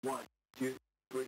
1, 2, 3.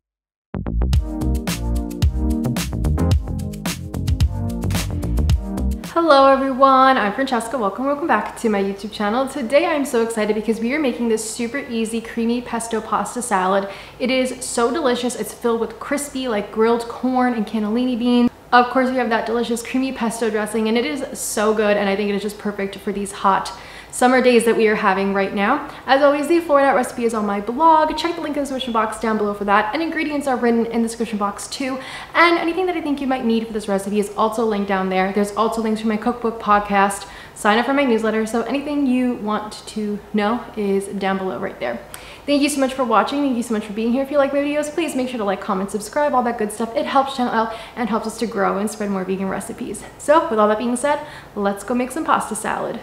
Hello everyone, I'm Francesca. Welcome back to my YouTube channel. Today I'm so excited because we are making this super easy creamy pesto pasta salad. It is so delicious. It's filled with crispy like grilled corn and cannellini beans. Of course we have that delicious creamy pesto dressing, and it is so good, and I think it is just perfect for these hot summer days that we are having right now. As always, the for-that recipe is on my blog. Check the link in the description box down below for that, and ingredients are written in the description box too. And anything that I think you might need for this recipe is also linked down there. There's also links for my cookbook, podcast, sign up for my newsletter, so anything you want to know is down below right there. Thank you so much for watching. Thank you so much for being here. If you like my videos, please make sure to like, comment, subscribe, all that good stuff. It helps channel out and helps us to grow and spread more vegan recipes. So with all that being said, let's go make some pasta salad.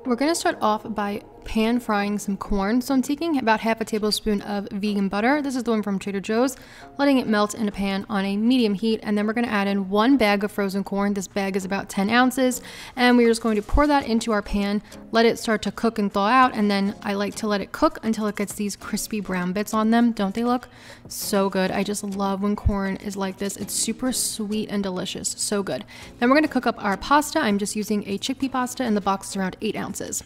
We're gonna start off by pan frying some corn. So I'm taking about half a tablespoon of vegan butter. This is the one from Trader Joe's, letting it melt in a pan on a medium heat. And then we're gonna add in 1 bag of frozen corn. This bag is about 10 ounces. And we're just going to pour that into our pan, let it start to cook and thaw out. And then I like to let it cook until it gets these crispy brown bits on them. Don't they look so good? I just love when corn is like this. It's super sweet and delicious, so good. Then we're gonna cook up our pasta. I'm just using a chickpea pasta, and the box is around 8 ounces.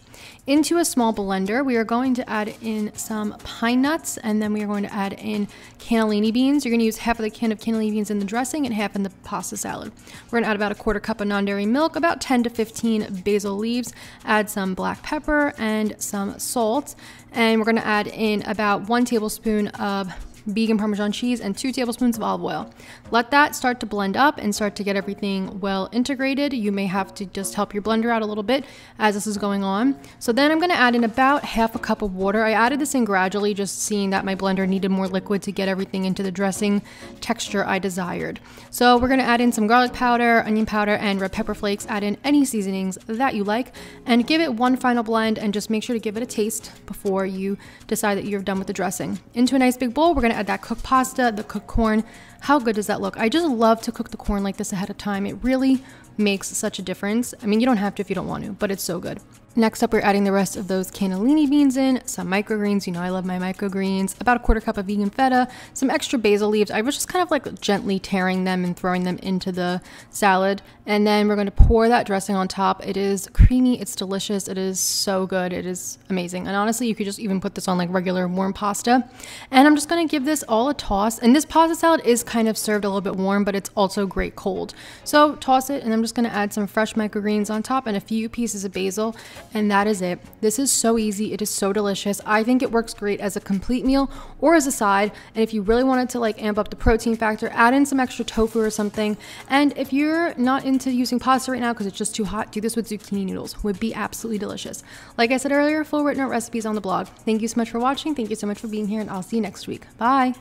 Into a small blender, we are going to add in some pine nuts, and then we are going to add in cannellini beans. You're going to use half of the can of cannellini beans in the dressing and half in the pasta salad. We're going to add about a 1/4 cup of nondairy milk, about 10 to 15 basil leaves, add some black pepper and some salt, and we're going to add in about 1 tablespoon of vegan Parmesan cheese and 2 tablespoons of olive oil. Let that start to blend up and start to get everything well integrated. You may have to just help your blender out a little bit as this is going on. So then I'm going to add in about half a cup of water. I added this in gradually, just seeing that my blender needed more liquid to get everything into the dressing texture I desired. So we're going to add in some garlic powder, onion powder, and red pepper flakes. Add in any seasonings that you like and give it one final blend, and just make sure to give it a taste before you decide that you're done with the dressing. Into a nice big bowl, we're going to add that cooked pasta, the cooked corn. How good does that look? I just love to cook the corn like this ahead of time. It really makes such a difference. I mean, you don't have to if you don't want to, but it's so good. Next up, we're adding the rest of those cannellini beans in, some microgreens. You know I love my microgreens, about a 1/4 cup of vegan feta, some extra basil leaves. I was just kind of like gently tearing them and throwing them into the salad. And then we're going to pour that dressing on top. It is creamy, it's delicious, it is so good, it is amazing. And honestly, you could just even put this on like regular warm pasta. And I'm just going to give this all a toss. And this pasta salad is kind of served a little bit warm, but it's also great cold. So toss it, and I'm just going to add some fresh microgreens on top and a few pieces of basil. And that is it. This is so easy. It is so delicious. I think it works great as a complete meal or as a side. And if you really wanted to like amp up the protein factor, add in some extra tofu or something. And if you're not into using pasta right now because it's just too hot, do this with zucchini noodles. Would be absolutely delicious. Like I said earlier, full written out recipes on the blog. Thank you so much for watching. Thank you so much for being here, and I'll see you next week. Bye.